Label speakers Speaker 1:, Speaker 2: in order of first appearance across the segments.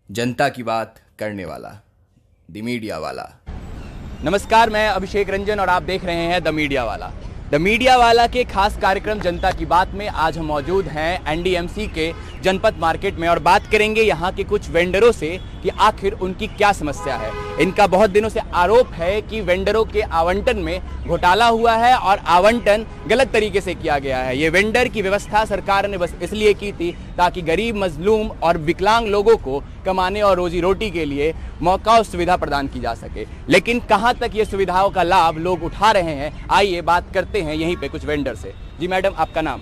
Speaker 1: जनता की बात करने वाला, द मीडिया वाला।
Speaker 2: नमस्कार, मैं अभिषेक रंजन और आप देख रहे हैं द मीडिया वाला। द मीडिया वाला के खास कार्यक्रम जनता की बात में आज हम मौजूद हैं एनडीएमसी के जनपद मार्केट में और बात करेंगे यहाँ के कुछ वेंडरों से कि आखिर उनकी क्या समस्या है। इनका बहुत दिनों से आरोप है कि वेंडरों के आवंटन में घोटाला हुआ है और आवंटन गलत तरीके से किया गया है। ये वेंडर की व्यवस्था सरकार ने बस इसलिए की थी ताकि गरीब, मजलूम और विकलांग लोगों को कमाने और रोजी रोटी के लिए मौका और सुविधा प्रदान की जा सके। लेकिन कहां तक ये सुविधाओं का लाभ लोग उठा रहे हैं, आइए बात करते हैं यहीं पे कुछ वेंडर से। जी मैडम, आपका नाम?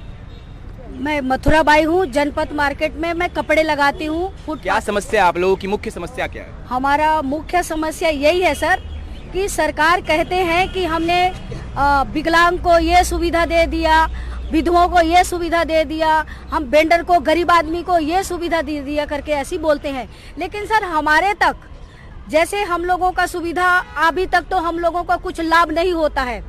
Speaker 3: मैं मथुरा बाई हूँ। जनपद मार्केट में मैं कपड़े लगाती हूँ।
Speaker 2: क्या समस्या, आप लोगों की मुख्य समस्या क्या है?
Speaker 3: हमारा मुख्य समस्या यही है सर कि सरकार कहते हैं कि हमने विकलांग को ये सुविधा दे दिया, विधवाओं को ये सुविधा दे दिया, हम वेंडर को, गरीब आदमी को ये सुविधा दे दिया करके ऐसी बोलते हैं। लेकिन सर हमारे तक जैसे हम लोगों का सुविधा अभी तक तो हम लोगों का कुछ लाभ नहीं होता है,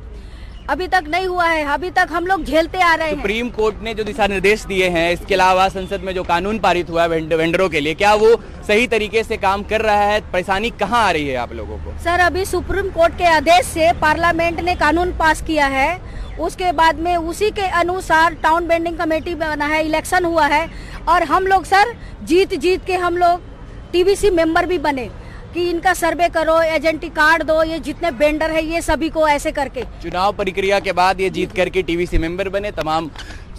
Speaker 3: अभी तक नहीं हुआ है। अभी तक हम लोग झेलते आ रहे हैं।
Speaker 2: सुप्रीम कोर्ट ने जो दिशा निर्देश दिए हैं, इसके अलावा संसद में जो कानून पारित हुआ है वेंडरों के लिए, क्या वो सही तरीके से काम कर रहा है? परेशानी कहाँ आ रही है आप लोगों को?
Speaker 3: सर अभी सुप्रीम कोर्ट के आदेश से पार्लियामेंट ने कानून पास किया है, उसके बाद में उसी के अनुसार टाउन वेंडिंग कमेटी बना है, इलेक्शन हुआ है और हम लोग सर जीत के हम लोग टीवीसी मेंबर भी बने कि इनका सर्वे करो, एजेंटी कार्ड दो, ये जितने वेंडर है ये सभी को ऐसे करके।
Speaker 2: चुनाव प्रक्रिया के बाद ये जीत करके टीवीसी मेंबर बने, तमाम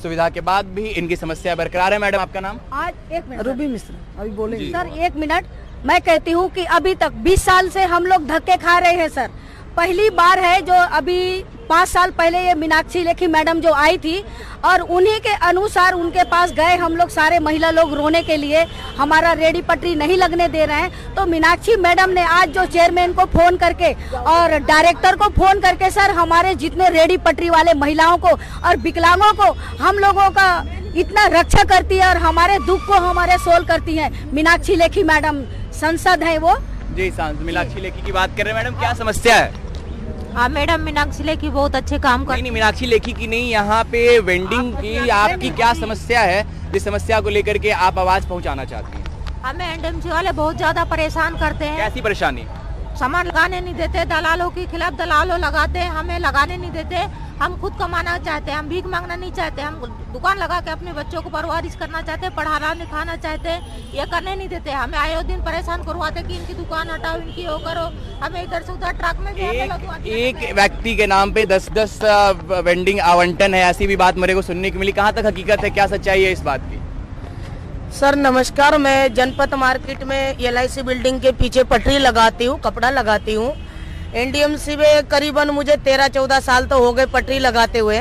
Speaker 2: सुविधा के बाद भी इनकी समस्या बरकरार है। मैडम, आपका नाम?
Speaker 3: आज एक मिनट,
Speaker 4: रूबी मिश्रा अभी बोलेंगे।
Speaker 3: सर एक मिनट, मैं कहती हूँ कि अभी तक 20 साल से हम लोग धक्के खा रहे हैं सर। पहली बार है जो अभी 5 साल पहले ये मीनाक्षी लेखी मैडम जो आई थी और उन्हीं के अनुसार उनके पास गए हम लोग सारे महिला लोग रोने के लिए, हमारा रेडी पटरी नहीं लगने दे रहे हैं। तो मीनाक्षी मैडम ने आज जो चेयरमैन को फोन करके और डायरेक्टर को फोन करके सर हमारे जितने रेडी पटरी वाले महिलाओं को और विकलांगों को हम लोगों का इतना रक्षा करती है और हमारे दुख को हमारे सोल्व करती है। मीनाक्षी लेखी मैडम सांसद है वो।
Speaker 2: जी, मीनाक्षी लेखी की बात कर रहे हैं। मैडम, क्या समस्या है?
Speaker 5: हाँ मैडम, मीनाक्षी लेखी बहुत अच्छे काम कर।
Speaker 2: नहीं, मीनाक्षी लेखी की नहीं, यहाँ पे वेंडिंग की आपकी क्या समस्या है जिस समस्या को लेकर के आप आवाज पहुँचाना चाहती हैं?
Speaker 5: हमें एनडीएमसी वाले बहुत ज्यादा परेशान करते हैं।
Speaker 2: कैसी परेशानी?
Speaker 5: सामान लगाने नहीं देते, दलालों के खिलाफ दलालों लगाते हैं, हमें लगाने नहीं देते। हम खुद कमाना चाहते हैं, हम भीख मांगना नहीं चाहते, हम दुकान लगा के अपने बच्चों को परवरिश करना चाहते हैं, पढ़ाना लिखाना चाहते हैं, ये करने नहीं देते। हमें आए दिन परेशान करवाते कि इनकी दुकान हटाओ, इनकी वो करो, हमें इधर से उधर ट्रक में
Speaker 2: एक व्यक्ति के नाम पे 10-10 वेंडिंग आवंटन है, ऐसी भी बात मेरे को सुनने को मिली। कहाँ तक हकीकत है, क्या सच्चाई है इस बात की?
Speaker 4: सर नमस्कार, मैं जनपद मार्केट में LIC बिल्डिंग के पीछे पटरी लगाती हूँ, कपड़ा लगाती हूँ। एनडीएमसी में करीबन मुझे 13-14 साल तो हो गए पटरी लगाते हुए।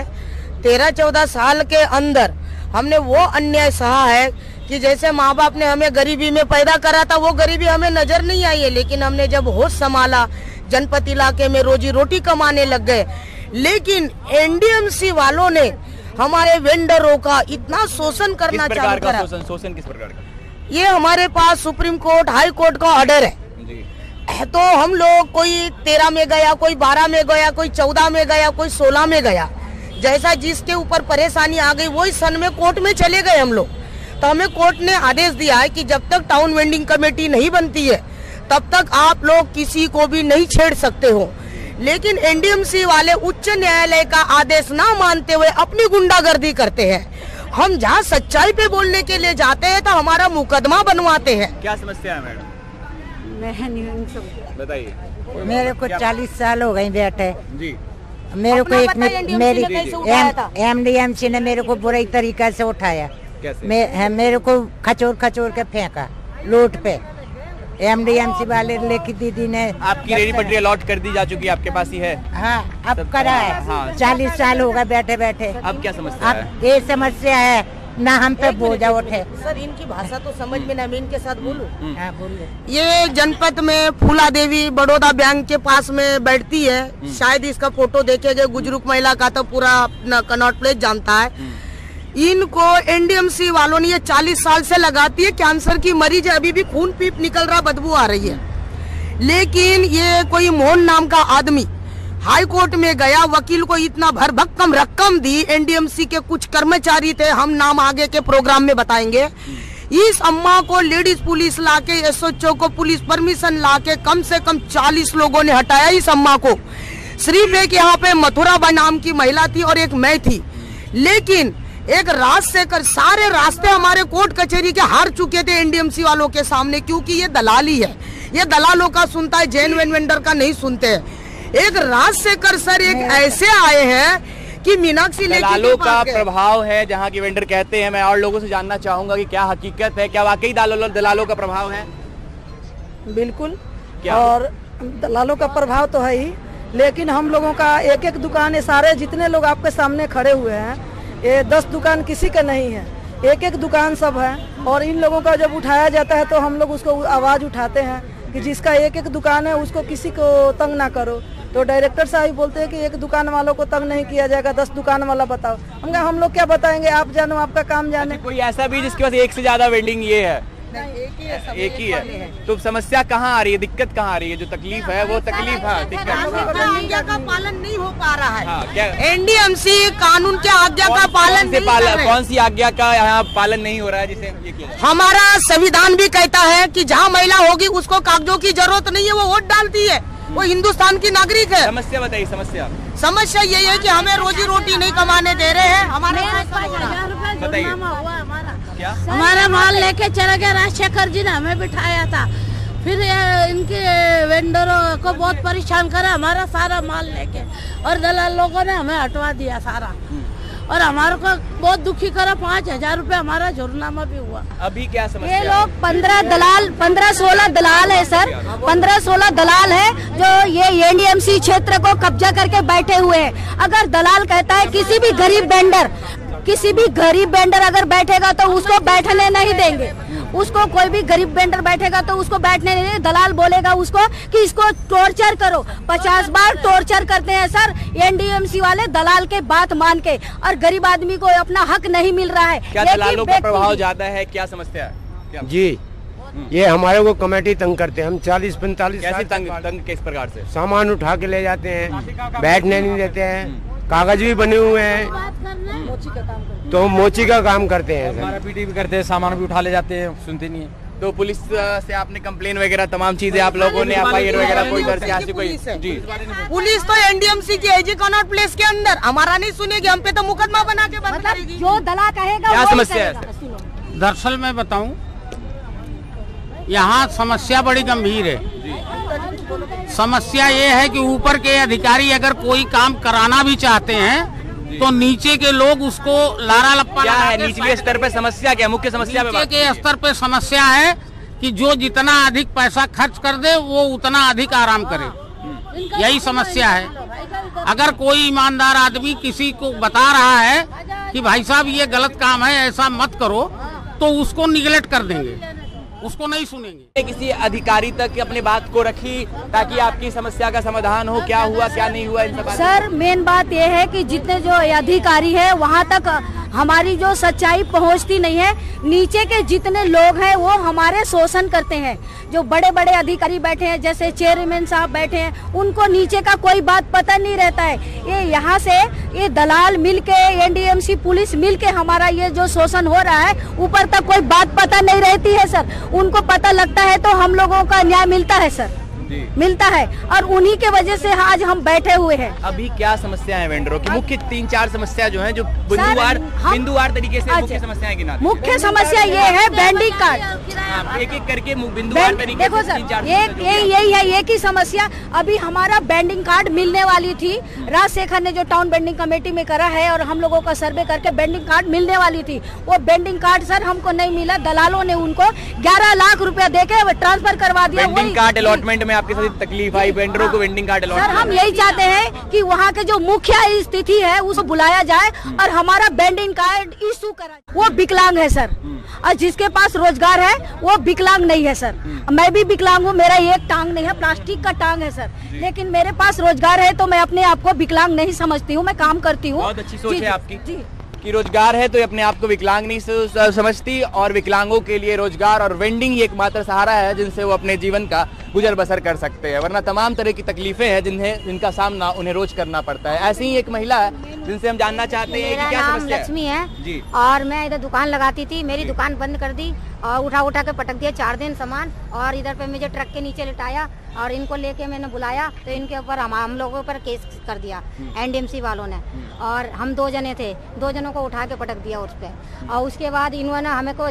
Speaker 4: 13-14 साल के अंदर हमने वो अन्याय सहा है कि जैसे माँ बाप ने हमें गरीबी में पैदा करा था, वो गरीबी हमें नजर नहीं आई है। लेकिन हमने जब होश संभाला, जनपद इलाके में रोजी रोटी कमाने लग गए। लेकिन एनडीएमसी वालों ने हमारे वेंडरों का इतना शोषण करना चालू करा।
Speaker 2: शोषण किस प्रकार का?
Speaker 4: ये हमारे पास सुप्रीम कोर्ट, हाई कोर्ट का ऑर्डर है। तो हम लोग कोई 13 में गया, कोई 12 में गया, कोई 14 में गया, कोई 16 में गया। जैसा जिसके ऊपर परेशानी आ गई वही सन में कोर्ट में चले गए हम लोग। तो हमें कोर्ट ने आदेश दिया है कि जब तक टाउन वेंडिंग कमेटी नहीं बनती है तब तक आप लोग किसी को भी नहीं छेड़ सकते हो। लेकिन एनडीएमसी वाले उच्च न्यायालय का आदेश ना मानते हुए अपनी गुंडागर्दी करते हैं। हम जहाँ सच्चाई पे बोलने के लिए जाते हैं तो हमारा मुकदमा बनवाते हैं।
Speaker 2: क्या समस्या है मैडम?
Speaker 6: बताइए। मेरे को 40 साल हो गए बैठे
Speaker 2: जी।
Speaker 6: मेरे को एक मेरी एमडीएमसी ने मेरे को बुरी तरीका से उठाया।
Speaker 2: कैसे?
Speaker 6: मेरे को खचोर के फेंका लोट पे। एमडीएमसी वाले लेखी दीदी ने।
Speaker 2: आपकी रेडी पटरी अलॉट कर दी जा चुकी है, आपके पास ही है?
Speaker 6: हाँ, अब करा है। हाँ। 40 साल हो गए बैठे बैठे।
Speaker 2: अब क्या समस्या है?
Speaker 6: अब ये समस्या है ना, हम पे बोझा उठे।
Speaker 4: सर इनकी भाषा तो समझ में ना, मैं इनके साथ बोलूं?
Speaker 6: हाँ, बोलो।
Speaker 4: ये जनपद में फूला देवी बड़ौदा बैंक के पास में बैठती है। शायद इसका फोटो देखेंगे, बुजुर्ग महिला का तो पूरा अपना कनॉट प्लेस जानता है। इनको एनडीएमसी वालों ने ये 40 साल से लगाती है। कैंसर की मरीज है, अभी भी खून पीप निकल रहा, बदबू आ रही है। लेकिन ये कोई मोहन नाम का आदमी हाई कोर्ट में गया, वकील को इतना भरभक्कम रकम दी। एनडीएमसी के कुछ कर्मचारी थे, हम नाम आगे के प्रोग्राम में बताएंगे। इस अम्मा को लेडीज पुलिस लाके, एसएचओ को पुलिस परमिशन लाके कम से कम 40 लोगों ने हटाया इस अम्मा को। सिर्फ एक यहाँ पे मथुरा नाम की महिला थी और एक मैं थी, लेकिन एक राजशेखर, सारे रास्ते हमारे कोर्ट कचहरी के हार चुके थे एनडीएमसी वालों के सामने, क्योंकि ये दलाली है, ये दलालों का सुनता है, जैन वेंडर का नहीं सुनते हैं। एक राजशेखर सर एक ऐसे आए हैं कि मीनाक्षी लेकी
Speaker 2: दलालों का प्रभाव है, जहाँ के वेंडर कहते हैं। मैं और लोगों से जानना चाहूंगा कि क्या हकीकत है, क्या वाकई दलालों का प्रभाव है?
Speaker 7: बिल्कुल
Speaker 2: क्या?
Speaker 7: और दलालों का प्रभाव तो है ही, लेकिन हम लोगों का एक एक दुकान, सारे जितने लोग आपके सामने खड़े हुए हैं, ये 10 दुकान किसी का नहीं है, एक एक दुकान सब है। और इन लोगों का जब उठाया जाता है तो हम लोग उसको आवाज उठाते हैं कि जिसका एक एक दुकान है उसको किसी को तंग ना करो। तो डायरेक्टर साहब बोलते हैं कि एक दुकान वालों को तंग नहीं किया जाएगा, 10 दुकान वाला बताओ। हम लोग क्या बताएंगे, आप जानो, आपका काम जाने।
Speaker 2: कोई ऐसा भी जिसके पास एक से ज्यादा वेंडिंग ये है? एक ही है। तो समस्या कहाँ आ रही है, दिक्कत कहाँ आ रही है? जो तकलीफ है वो तकलीफ है, दिक्कत
Speaker 4: आज्ञा का पालन नहीं हो पा रहा है।
Speaker 2: हाँ, क्या
Speaker 4: एनडीएमसी कानून के आज्ञा का पालन नहीं कर रहे।
Speaker 2: कौन सी आज्ञा का यहाँ पालन नहीं हो रहा है जिसे ये किया?
Speaker 4: हमारा संविधान भी कहता है कि जहाँ महिला होगी उसको कागजों की जरूरत नहीं है, वो वोट डालती है, वो हिंदुस्तान की नागरिक है।
Speaker 2: समस्या बताइए।
Speaker 4: समस्या यही है कि हमें रोजी रोटी नहीं कमाने दे रहे हैं।
Speaker 2: बताइए क्या?
Speaker 5: हमारा माल लेके चला गया राजशेखर जी ने, हमें बिठाया था, फिर इनके वेंडरों को बहुत परेशान करा, हमारा सारा माल लेके, और दलाल लोगों ने हमें हटवा दिया सारा, और हमारे को बहुत दुखी करा। 5000 रुपए हमारा जुर्माना भी हुआ।
Speaker 2: अभी क्या समस्या?
Speaker 3: ये लोग 15-16 दलाल है सर, 15-16 दलाल है जो ये एनडीएमसी क्षेत्र को कब्जा करके बैठे हुए हैं। अगर दलाल कहता है किसी भी गरीब वेंडर अगर बैठेगा तो उसको बैठने नहीं देंगे, उसको कोई भी गरीब वेंडर बैठेगा तो उसको बैठने नहीं देंगे। दलाल बोलेगा उसको कि इसको टॉर्चर करो, 50 बार टॉर्चर करते हैं सर एनडीएमसी वाले दलाल के बात मान के, और गरीब आदमी को अपना हक नहीं मिल रहा है।
Speaker 2: क्या दलालों का प्रभाव ज्यादा है? क्या समस्या है?
Speaker 8: जी, ये हमारे को कमेटी तंग करते हैं। हम 40-45
Speaker 2: कैसे तंग किस प्रकार से?
Speaker 8: सामान उठा के ले जाते हैं, बैठने नहीं देते हैं, कागज भी बने हुए हैं, तो मोची का काम करते हैं,
Speaker 9: हमारा पीटी भी करते हैं, सामान भी उठा ले जाते हैं, सुनते नहीं है।
Speaker 2: तो पुलिस से आपने कंप्लेन वगैरह तमाम चीजें आप लोगों ने FIR वगैरह कोई दर्ज किया? कोई जी
Speaker 4: पुलिस तो एनडीएमसी की एजी कनॉट प्लेस के अंदर हमारा नहीं सुनेगी, हम पे तो मुकदमा बना के बंद करेगी।
Speaker 3: जो दलाल कहेगा
Speaker 2: क्या
Speaker 3: वो
Speaker 2: समस्या है?
Speaker 9: दरअसल मैं बताऊं, यहाँ समस्या बड़ी गंभीर है। समस्या ये है कि ऊपर के अधिकारी अगर कोई काम कराना भी चाहते हैं तो नीचे के लोग उसको लारा लप्पा।
Speaker 2: क्या है निचले स्तर पे समस्या? क्या मुख्य समस्या?
Speaker 9: नीचे के स्तर पे समस्या है कि जो जितना अधिक पैसा खर्च कर दे वो उतना अधिक आराम करे, यही समस्या है। अगर कोई ईमानदार आदमी किसी को बता रहा है कि भाई साहब ये गलत काम है, ऐसा मत करो, तो उसको निगलेक्ट कर देंगे, उसको नहीं सुनेंगे।
Speaker 2: किसी अधिकारी तक अपनी बात को रखी ताकि आपकी समस्या का समाधान हो? क्या हुआ, क्या नहीं हुआ इन सब?
Speaker 3: सर मेन बात यह है कि जितने जो अधिकारी है वहाँ तक हमारी जो सच्चाई पहुँचती नहीं है। नीचे के जितने लोग हैं वो हमारे शोषण करते हैं। जो बड़े बड़े अधिकारी बैठे हैं, जैसे चेयरमैन साहब बैठे हैं, उनको नीचे का कोई बात पता नहीं रहता है। ये यहाँ से ये दलाल मिलके, एनडीएमसी पुलिस मिलके हमारा ये जो शोषण हो रहा है, ऊपर तक कोई बात पता नहीं रहती है सर। उनको पता लगता है तो हम लोगों का न्याय मिलता है सर, मिलता है, और उन्हीं के वजह से आज हम बैठे हुए हैं।
Speaker 2: अभी क्या समस्या है वेंडरों की? मुख्य 3-4 समस्या जो है, जो बिंदुवार तरीके से मुख्य समस्याएं गिनाते हैं।
Speaker 3: मुख्य समस्या ये है बेंडिंग कार्ड,
Speaker 2: एक एक करके बिंदुवार तरीके से।
Speaker 3: देखो सर, यही है, एक ही समस्या। अभी हमारा बेंडिंग कार्ड मिलने वाली थी, राजशेखर ने जो टाउन बेंडिंग कमेटी में करा है, और हम लोगों का सर्वे करके बेंडिंग कार्ड मिलने वाली थी। वो बेंडिंग कार्ड सर हमको नहीं मिला, दलालों ने उनको 11 लाख रुपया देके ट्रांसफर करवा दिया।
Speaker 2: बेंडिंग कार्ड अलॉटमेंट में आपके साथ तकलीफ आई? वेंडरों को वेंडिंग कार्ड अलॉट?
Speaker 3: सर हम यही चाहते हैं कि वहाँ के जो मुख्य स्थिति है उसको बुलाया जाए और हमारा बेंडिंग कार्ड इशू करा। वो विकलांग है सर, और जिसके पास रोजगार है वो विकलांग नहीं है सर। मैं भी विकलांग हूँ, मेरा एक टांग नहीं है, प्लास्टिक का टांग है सर, लेकिन मेरे पास रोजगार है तो मैं अपने आप को विकलांग नहीं समझती हूँ, मैं काम करती हूँ।
Speaker 2: बहुत अच्छी सोच है आपकी कि रोजगार है तो अपने आप को विकलांग नहीं समझती, और विकलांगों के लिए रोजगार और वेंडिंग ही एकमात्र सहारा है जिनसे वो अपने जीवन का गुजर बसर कर सकते हैं, वरना तमाम तरह की तकलीफें हैं जिनका सामना उन्हें रोज करना पड़ता है। ऐसी ही एक महिला है जिनसे हम जानना चाहते हैं कि क्या
Speaker 10: मेरा नाम
Speaker 2: समस्या है।
Speaker 10: लक्ष्मी है
Speaker 2: जी।
Speaker 10: और मैं इधर दुकान लगाती थी, मेरी दुकान बंद कर दी और उठा के पटक दिया 4 दिन सामान, और इधर पे मुझे ट्रक के नीचे लिटाया और इनको लेके मैंने बुलाया तो इनके ऊपर हम लोगों पर केस कर दिया एनडीएमसी वालों ने। और हम 2 जने थे, 2 जनों को उठा के पटक दिया उस पर। और उसके बाद इन्होंने हमें को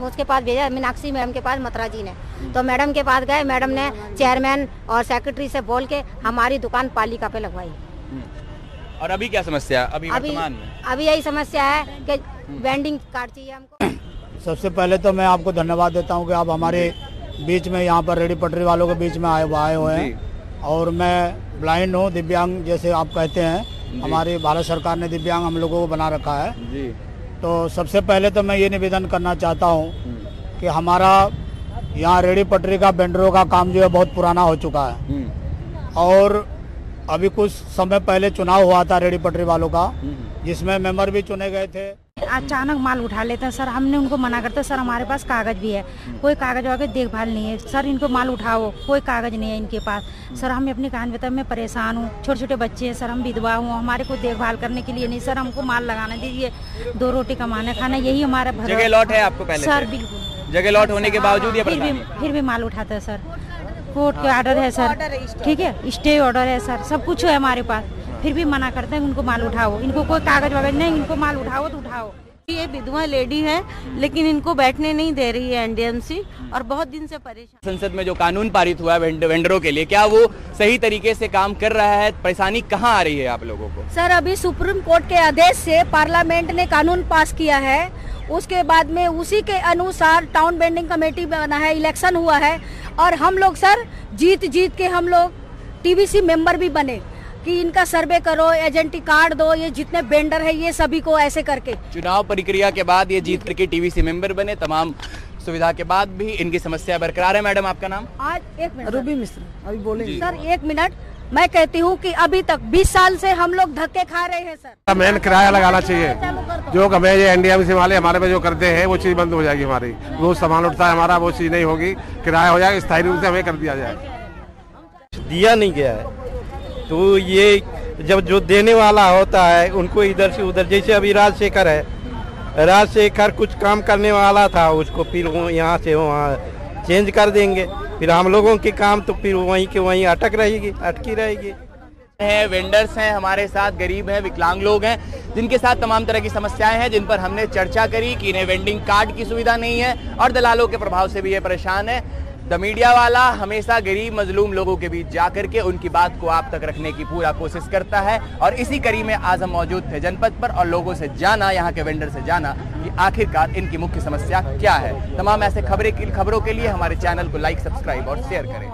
Speaker 10: उसके पास भेजा, मीनाक्षी मैडम के पास, मतरा जी ने। तो मैडम के पास गए, मैडम ने चेयरमैन और सेक्रेटरी से बोल के हमारी दुकान पालिका पे लगवाई।
Speaker 2: और अभी क्या समस्या अभी वर्तमान में?
Speaker 10: अभी यही समस्या है कि वेंडिंग कार्ड चाहिए हमको।
Speaker 11: सबसे पहले तो मैं आपको धन्यवाद देता हूं कि आप हमारे बीच में यहाँ पर रेडी पटरी वालों के बीच में आए हुए हैं। और मैं ब्लाइंड हूँ, दिव्यांग जैसे आप कहते हैं। हमारी भारत सरकार ने दिव्यांग हम लोगों को बना रखा है जी। तो सबसे पहले तो मैं ये निवेदन करना चाहता हूँ कि हमारा यहाँ रेडी पटरी का वेंडरों का काम जो है बहुत पुराना हो चुका है। और अभी कुछ समय पहले चुनाव हुआ था रेडी पटरी वालों का, जिसमें मेंबर भी चुने गए थे।
Speaker 12: अचानक माल उठा लेते हैं सर, हमने उनको मना करते सर हमारे पास कागज भी है, कोई कागज वागज देखभाल नहीं है सर, इनको माल उठाओ, कोई कागज नहीं है इनके पास। सर हम अपनी कान बेटा मैं परेशान हूँ, छोटे छोटे बच्चे हैं सर, हम विधवा हूँ, हमारे को देखभाल करने के लिए नहीं सर, हमको माल लगाना दीजिए, 2 रोटी कमाना खाना, यही हमारा भरोसा।
Speaker 2: जगह लॉट है आपको पहले
Speaker 12: सर? बिल्कुल
Speaker 2: जगह लॉट होने के बावजूद ये
Speaker 12: फिर भी माल उठाता है सर। कोर्ट के ऑर्डर है सर, ठीक है, स्टे ऑर्डर है सर, सब कुछ है हमारे पास, फिर भी मना करते हैं उनको माल उठाओ, इनको कोई कागज वागज नहीं, इनको माल उठाओ तो उठाओ।
Speaker 13: ये विधवा लेडी है लेकिन इनको बैठने नहीं दे रही है एनडीएमसी, और बहुत दिन से परेशान।
Speaker 2: संसद में जो कानून पारित हुआ है वेंडरों के लिए, क्या वो सही तरीके से काम कर रहा है? परेशानी कहाँ आ रही है आप लोगों को?
Speaker 3: सर अभी सुप्रीम कोर्ट के आदेश से पार्लियामेंट ने कानून पास किया है, उसके बाद में उसी के अनुसार टाउन वेंडिंग कमेटी बना है, इलेक्शन हुआ है, और हम लोग सर जीत के हम लोग टीवीसी मेंबर भी बने कि इनका सर्वे करो, एजेंटी कार्ड दो, ये जितने वेंडर है ये सभी को ऐसे करके।
Speaker 2: चुनाव प्रक्रिया के बाद ये जीत करके टीवीसी मेंबर बने, तमाम सुविधा के बाद भी इनकी समस्या बरकरार है। मैडम आपका नाम?
Speaker 7: आज 1 मिनट, रूबी मिश्र अभी बोलेंगे।
Speaker 3: सर 1 मिनट, मैं कहती हूँ कि अभी तक 20 साल से हम लोग धक्के खा रहे हैं सर।
Speaker 8: मेन किराया लगाना चाहिए, जो हमें ये एनडीएमसी वाले हमारे पे जो करते हैं वो चीज बंद हो जाएगी, हमारी रोज सामान उठता है हमारा, वो चीज नहीं होगी, किराया हो जाएगा, स्थायी रूप से हमें कर दिया जाए।
Speaker 14: दिया नहीं गया है तो ये जब जो देने वाला होता है उनको इधर से उधर, जैसे अभी राजशेखर है, राजशेखर कुछ काम करने वाला था, उसको फिर वो यहाँ से वहाँ चेंज कर देंगे, फिर हम लोगों के काम तो फिर वहीं के वहीं अटकी रहेगी।
Speaker 2: वेंडर्स हैं हमारे साथ, गरीब हैं, विकलांग लोग हैं, जिनके साथ तमाम तरह की समस्याएं हैं, जिन पर हमने चर्चा करी कि इन्हें वेंडिंग कार्ड की सुविधा नहीं है और दलालों के प्रभाव से भी ये परेशान है। द मीडिया वाला हमेशा गरीब मजलूम लोगों के बीच जाकर के उनकी बात को आप तक रखने की पूरा कोशिश करता है, और इसी कड़ी में आज हम मौजूद थे जनपद पर और लोगों से जाना, यहाँ के वेंडर से जाना कि आखिरकार इनकी मुख्य समस्या क्या है। तमाम ऐसे खबरों के लिए हमारे चैनल को लाइक, सब्सक्राइब और शेयर करें।